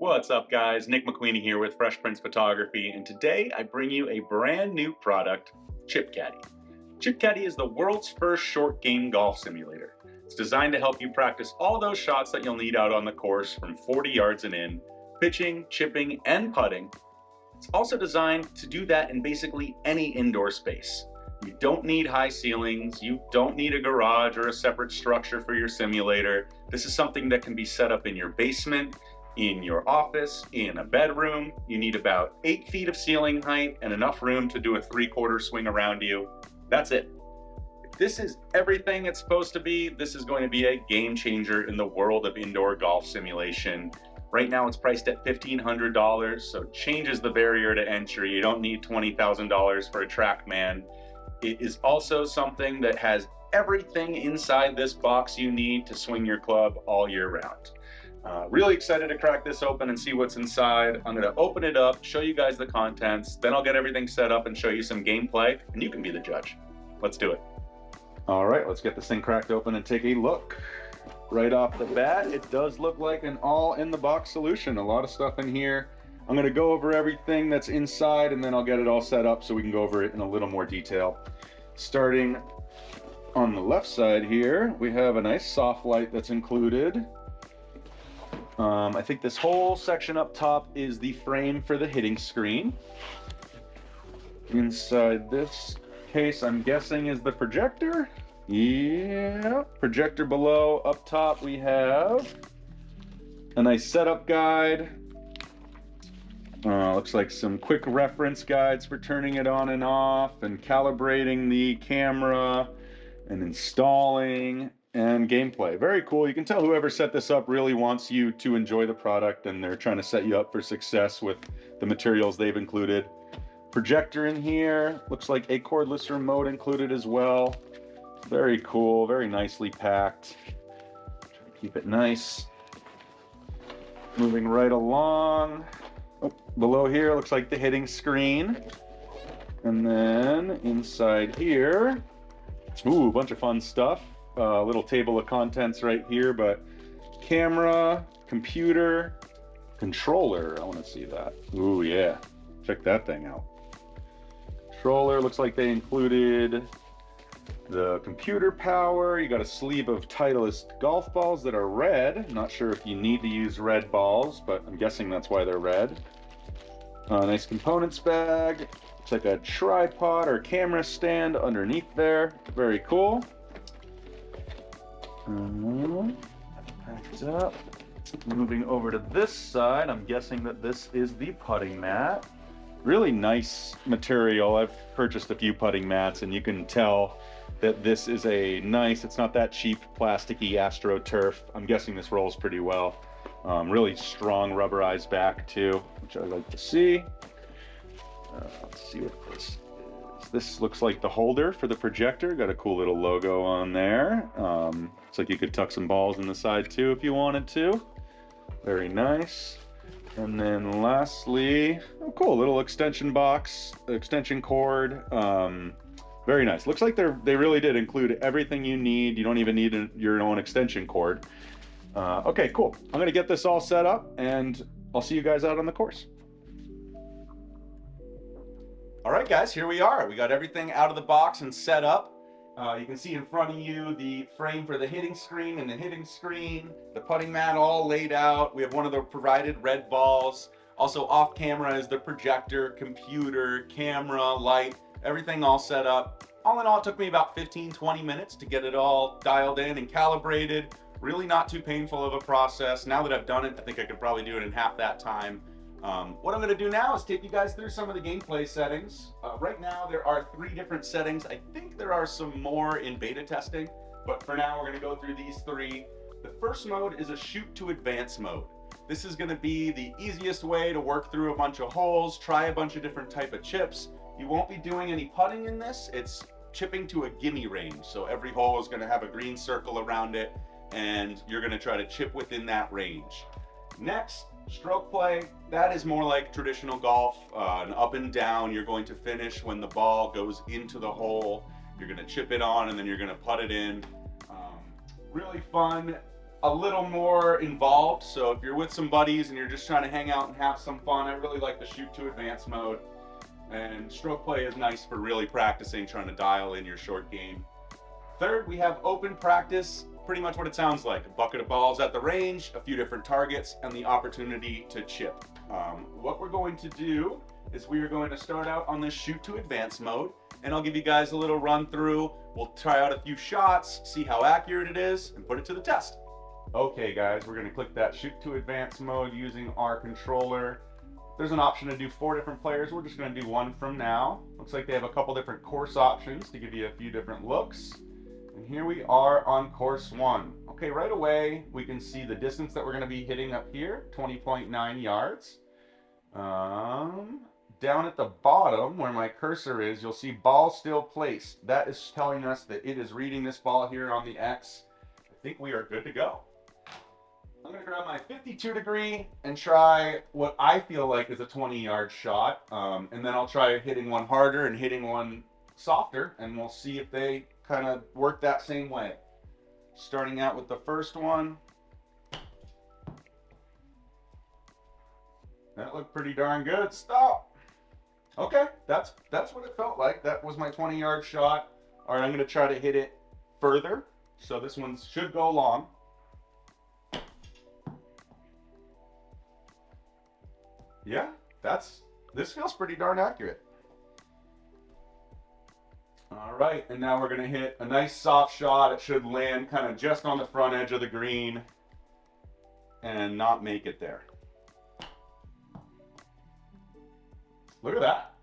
What's up, guys? Nick McQueenie here with Fresh Prince Photography, and today I bring you a brand new product, Chip Caddie. Chip Caddie is the world's first short game golf simulator. It's designed to help you practice all those shots that you'll need out on the course from 40 yards and in, pitching, chipping, and putting. It's also designed to do that in basically any indoor space. You don't need high ceilings, you don't need a garage or a separate structure for your simulator. This is something that can be set up in your basement, in your office, in a bedroom. You need about 8 feet of ceiling height and enough room to do a 3/4 swing around you. That's it. If this is everything it's supposed to be, this is going to be a game changer in the world of indoor golf simulation. Right now it's priced at $1,500, so it changes the barrier to entry. You don't need $20,000 for a TrackMan. It is also something that has everything inside this box you need to swing your club all year round. Really excited to crack this open and see what's inside. I'm going to open it up, show you guys the contents, then I'll get everything set up and show you some gameplay, and you can be the judge. Let's do it. All right, let's get this thing cracked open and take a look. Right off the bat, it does look like an all-in-the-box solution. A lot of stuff in here. I'm going to go over everything that's inside, and then I'll get it all set up so we can go over it in a little more detail. Starting on the left side here, we have a nice soft light that's included. I think this whole section up top is the frame for the hitting screen. Inside this case, I'm guessing, is the projector. Yeah, projector below. Up top, we have a nice setup guide. Looks like some quick reference guides for turning it on and off and calibrating the camera and installing and gameplay. Very cool. You can tell whoever set this up really wants you to enjoy the product, and they're trying to set you up for success with the materials they've included. Projector in here. Looks like a cordless remote included as well. Very cool. Very nicely packed. Try to keep it nice. Moving right along. Oh, below here looks like the hitting screen. And then inside here, ooh, a bunch of fun stuff. A little table of contents right here, but camera, computer, controller. I want to see that. Ooh, yeah. Check that thing out. Controller, looks like they included the computer power. You got a sleeve of Titleist golf balls that are red. Not sure if you need to use red balls, but I'm guessing that's why they're red. Nice components bag. Looks like a tripod or camera stand underneath there. Very cool. Packed up. Moving over to this side, I'm guessing that this is the putting mat. Really nice material. I've purchased a few putting mats, and you can tell that this is a nice, it's not that cheap plasticky AstroTurf. I'm guessing this rolls pretty well. Really strong rubberized back too, which I like to see. Let's see what this is. This looks like the holder for the projector. Got a cool little logo on there. Looks like you could tuck some balls in the side too if you wanted to. Very nice. And then lastly, oh cool, little extension box, extension cord. Very nice. Looks like they really did include everything you need. You don't even need your own extension cord. Okay, cool. I'm gonna get this all set up, and I'll see you guys out on the course. All right, guys, here we are. We got everything out of the box and set up. You can see in front of you the frame for the hitting screen and the hitting screen, the putting mat all laid out. We have one of the provided red balls. Also off camera is the projector, computer, camera, light, everything all set up. All in all, it took me about 15-20 minutes to get it all dialed in and calibrated. Really not too painful of a process. Now that I've done it, I think I could probably do it in half that time. What I'm going to do now is take you guys through some of the gameplay settings. Right now there are 3 different settings. I think there are some more in beta testing, but for now we're going to go through these 3. The first mode is a shoot to advance mode. This is going to be the easiest way to work through a bunch of holes, try a bunch of different type of chips. You won't be doing any putting in this. It's chipping to a gimme range. So every hole is going to have a green circle around it, and you're going to try to chip within that range. Next, stroke play. That is more like traditional golf, an up and down. You're going to finish when the ball goes into the hole. You're going to chip it on, and then you're going to putt it in. Really fun a little more involved. So if you're with some buddies and you're just trying to hang out and have some fun, I really like the shoot to advance mode. And stroke play is nice for really practicing, trying to dial in your short game. Third, we have open practice, pretty much what it sounds like. A bucket of balls at the range, a few different targets, and the opportunity to chip. What we're going to do is we are going to start out on this shoot to advance mode, and I'll give you guys a little run through. We'll try out a few shots, see how accurate it is, and put it to the test. Okay guys, we're going to click that shoot to advance mode using our controller. There's an option to do 4 different players. We're just going to do 1 from now. Looks like they have a couple different course options to give you a few different looks. And here we are on course 1. Okay, right away we can see the distance that we're going to be hitting up here, 20.9 yards. Down at the bottom where my cursor is, you'll see ball still placed. That is telling us that it is reading this ball here on the X. I think we are good to go. I'm going to grab my 52 degree and try what I feel like is a 20-yard shot. And then I'll try hitting one harder and hitting one softer, and we'll see if they kind of work that same way. Starting out with the first one. That looked pretty darn good. Stop. Okay, that's what it felt like. That was my 20-yard shot. All right, I'm going to try to hit it further. So this one should go long. Yeah, this feels pretty darn accurate. All right, and now we're going to hit a nice soft shot. It should land kind of just on the front edge of the green and not make it there. Look at that.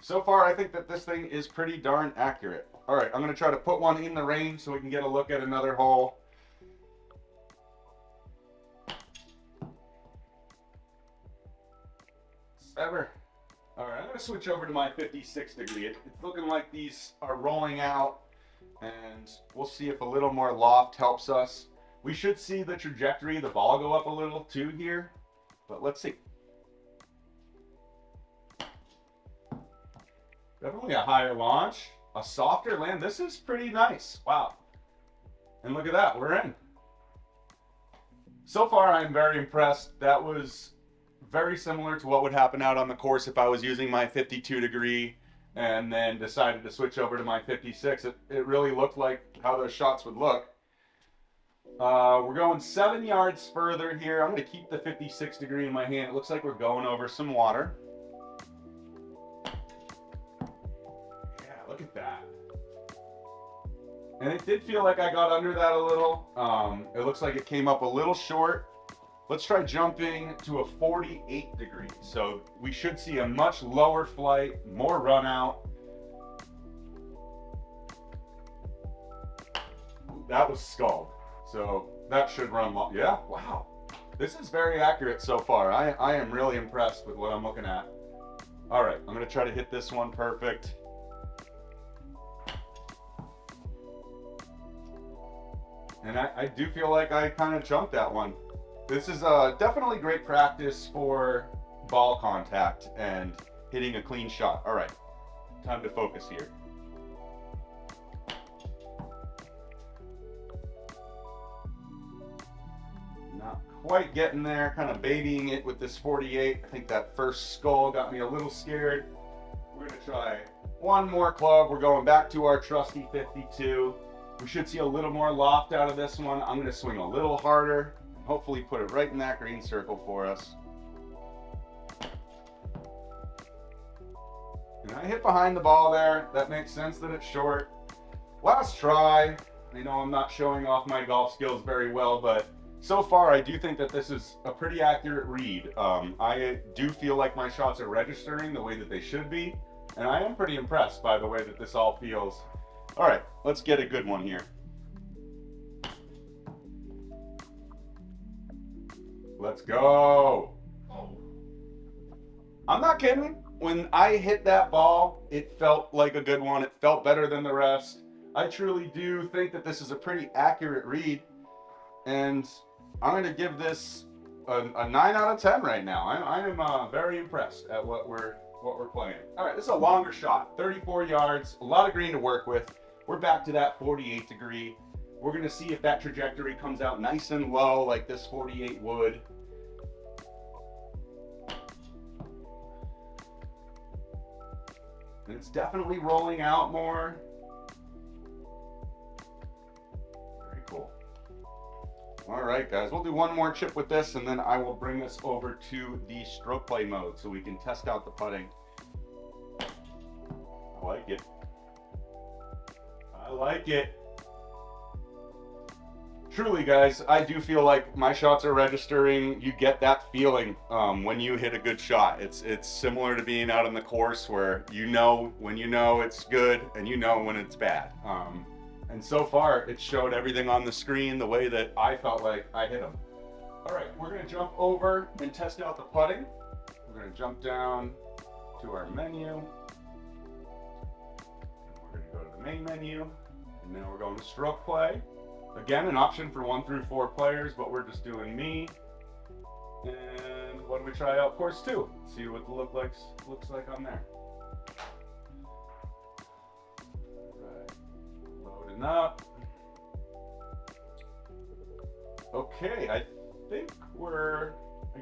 So far, I think that this thing is pretty darn accurate. All right, I'm going to try to put one in the range so we can get a look at another hole. Ever. All right, I'm going to switch over to my 56 degree. It's looking like these are rolling out, and we'll see if a little more loft helps us. We should see the trajectory of the ball go up a little too here, but let's see. Definitely a higher launch, a softer land. This is pretty nice. Wow. And look at that, we're in. So far, I'm very impressed. That was very similar to what would happen out on the course if I was using my 52 degree and then decided to switch over to my 56. It really looked like how those shots would look. We're going 7 yards further here. I'm going to keep the 56 degree in my hand. It looks like we're going over some water. Yeah, look at that. And it did feel like I got under that a little. It looks like it came up a little short. Let's try jumping to a 48 degree. So we should see a much lower flight, more run out. That was sculled. So that should run long. Yeah, wow. This is very accurate so far. I am really impressed with what I'm looking at. All right, I'm gonna try to hit this one perfect. And I do feel like I kind of jumped that one. This is definitely great practice for ball contact and hitting a clean shot. All right, time to focus here. Not quite getting there, kind of babying it with this 48. I think that first skull got me a little scared. We're gonna try one more club. We're going back to our trusty 52. We should see a little more loft out of this one. I'm gonna swing a little harder. Hopefully put it right in that green circle for us. And I hit behind the ball there. That makes sense that it's short. Last try. I know I'm not showing off my golf skills very well, but so far I do think that this is a pretty accurate read. I do feel like my shots are registering the way that they should be, and I am pretty impressed by the way that this all feels. All right, let's get a good one here. Let's go. I'm not kidding. When I hit that ball, it felt like a good one. It felt better than the rest. I truly do think that this is a pretty accurate read, and I'm going to give this a 9 out of 10 right now. I am very impressed at what we're playing. All right, this is a longer shot, 34 yards, a lot of green to work with. We're back to that 48 degree. We're going to see if that trajectory comes out nice and low like this 48 would. And it's definitely rolling out more. Very cool. All right, guys, we'll do one more chip with this, and then I will bring this over to the stroke play mode so we can test out the putting. I like it. I like it. Truly, guys, I do feel like my shots are registering. You get that feeling when you hit a good shot. It's similar to being out on the course where you know when you know it's good and you know when it's bad. And so far, it showed everything on the screen the way that I felt like I hit them. All right, we're going to jump over and test out the putting. We're going to jump down to our menu. We're going to go to the main menu, and then we're going to stroke play. Again, an option for 1 through 4 players, but we're just doing me. And why don't we try out course 2? See what the looks like on there. Right. Loading up. Okay, I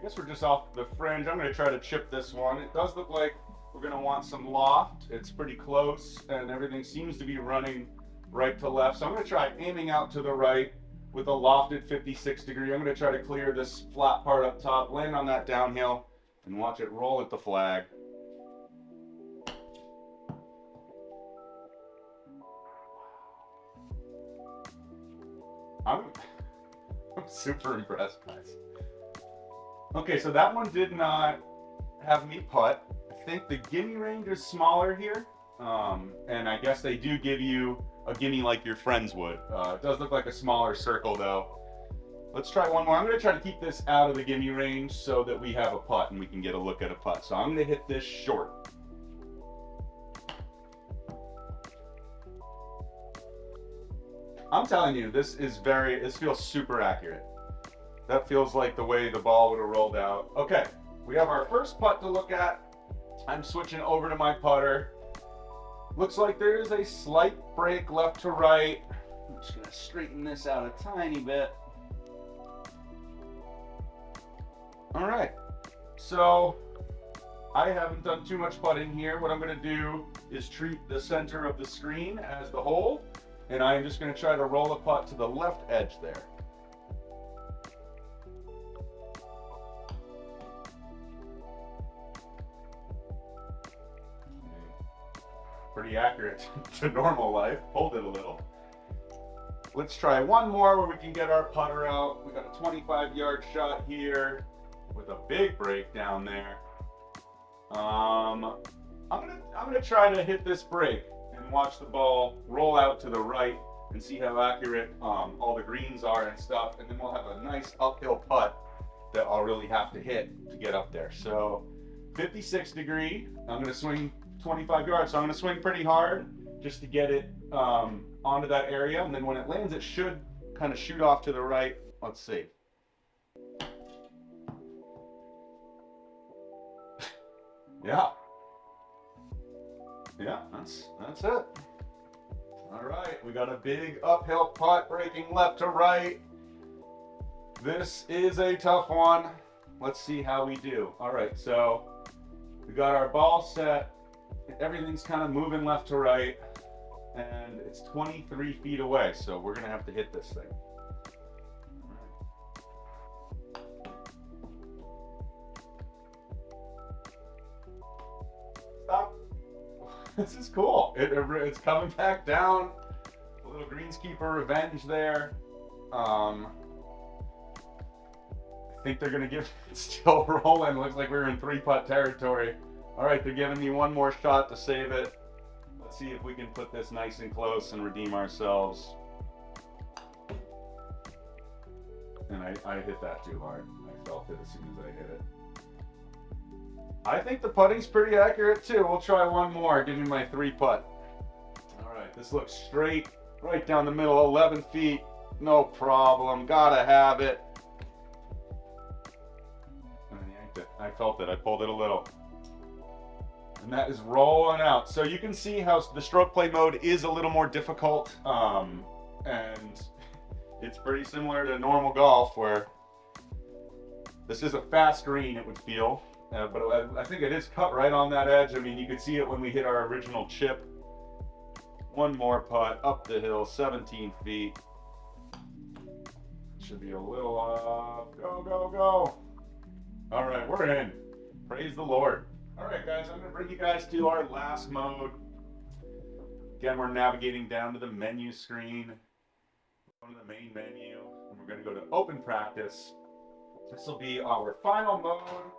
guess we're just off the fringe. I'm going to try to chip this one. It does look like we're going to want some loft. It's pretty close, and everything seems to be running right to left. So I'm going to try aiming out to the right with a lofted 56 degree. I'm going to try to clear this flat part up top, land on that downhill, and watch it roll at the flag. I'm super impressed, guys. Okay, so that one did not have me putt. I think the gimme range is smaller here, and I guess they do give you a gimme like your friends would. It does look like a smaller circle though. Let's try one more. I'm going to try to keep this out of the gimme range so that we have a putt and we can get a look at a putt. So I'm going to hit this short. I'm telling you, this feels super accurate. That feels like the way the ball would have rolled out. Okay, we have our first putt to look at. I'm switching over to my putter. Looks like there is a slight break left to right. I'm just going to straighten this out a tiny bit. All right, so I haven't done too much putting here. What I'm going to do is treat the center of the screen as the hole, and I'm just going to try to roll a putt to the left edge there. Pretty accurate to normal life. Hold it a little. Let's try one more where we can get our putter out. We got a 25-yard shot here with a big break down there. I'm gonna try to hit this break and watch the ball roll out to the right and see how accurate all the greens are and stuff, and then we'll have a nice uphill putt that I'll really have to hit to get up there. So 56 degree, I'm gonna swing 25 yards, so I'm gonna swing pretty hard just to get it onto that area, and then when it lands it should kind of shoot off to the right. Let's see. Yeah, that's it. All right, we got a big uphill putt breaking left to right. This is a tough one. Let's see how we do. All right, so we got our ball set. Everything's kind of moving left to right, and it's 23 feet away, so we're gonna have to hit this thing. Stop. This is cool. It's coming back down. A little greenskeeper revenge there. I think they're gonna give it still rolling. Looks like we're in 3-putt territory. All right, they're giving me one more shot to save it. Let's see if we can put this nice and close and redeem ourselves. And I hit that too hard. I felt it as soon as I hit it. I think the putting's pretty accurate too. We'll try one more. Give me my 3-putt. All right, this looks straight, right down the middle, 11 feet. No problem. Gotta have it. And I yanked it. I felt it. I pulled it a little. And that is rolling out. So you can see how the stroke play mode is a little more difficult. And It's pretty similar to normal golf where this is a fast green, it would feel, but I think it is cut right on that edge. I mean, you could see it when we hit our original chip. One more putt up the hill, 17 feet. Should be a little off. Go, go, go. All right, we're in. Praise the Lord. All right, guys, I'm going to bring you guys to our last mode. Again, we're navigating down to the menu screen. Going to the main menu, and we're going to go to open practice. This will be our final mode.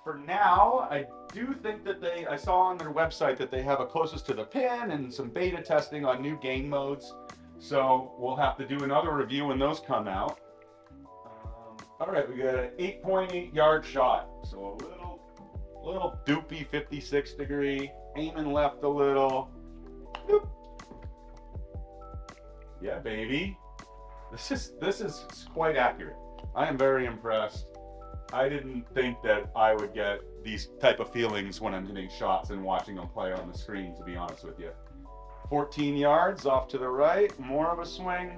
For now, I do think that I saw on their website that they have a closest to the pin and some beta testing on new game modes. So we'll have to do another review when those come out. All right, we got an 8.8 yard shot. So a little doopy 56 degree, aiming left a little. Doop. Yeah, baby. This is quite accurate. I am very impressed. I didn't think that I would get these type of feelings when I'm hitting shots and watching them play on the screen, to be honest with you. 14 yards off to the right, more of a swing.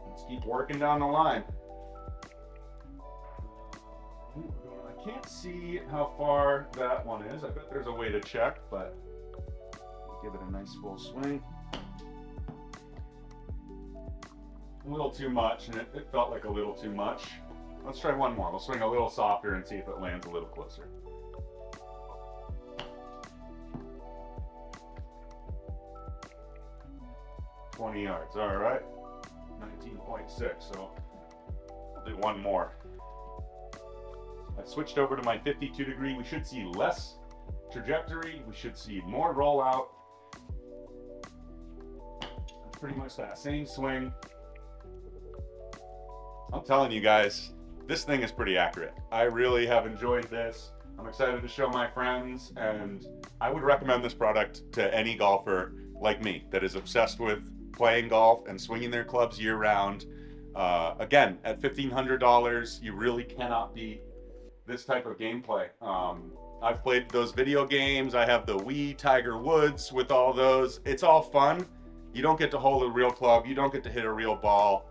Let's keep working down the line. I can't see how far that one is. I bet there's a way to check, but give it a nice full swing. A little too much, and it felt like a little too much. Let's try one more. We'll swing a little softer and see if it lands a little closer. $20 yards, all right. 19.6, so I'll do one more. I switched over to my 52 degree. We should see less trajectory. We should see more rollout. Pretty much that same swing. I'm telling you guys, this thing is pretty accurate. I really have enjoyed this. I'm excited to show my friends, and I would recommend this product to any golfer like me that is obsessed with playing golf and swinging their clubs year round. Again, at $1,500, you really cannot beat this type of gameplay. I've played those video games. I have the Wii Tiger Woods with all those. It's all fun. You don't get to hold a real club. You don't get to hit a real ball.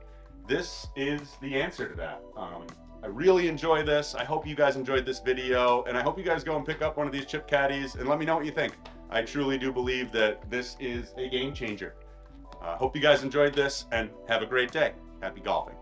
This is the answer to that. I really enjoy this. I hope you guys enjoyed this video, and I hope you guys go and pick up one of these Chip Caddies and let me know what you think. I truly do believe that this is a game changer. Hope you guys enjoyed this, and have a great day. Happy golfing.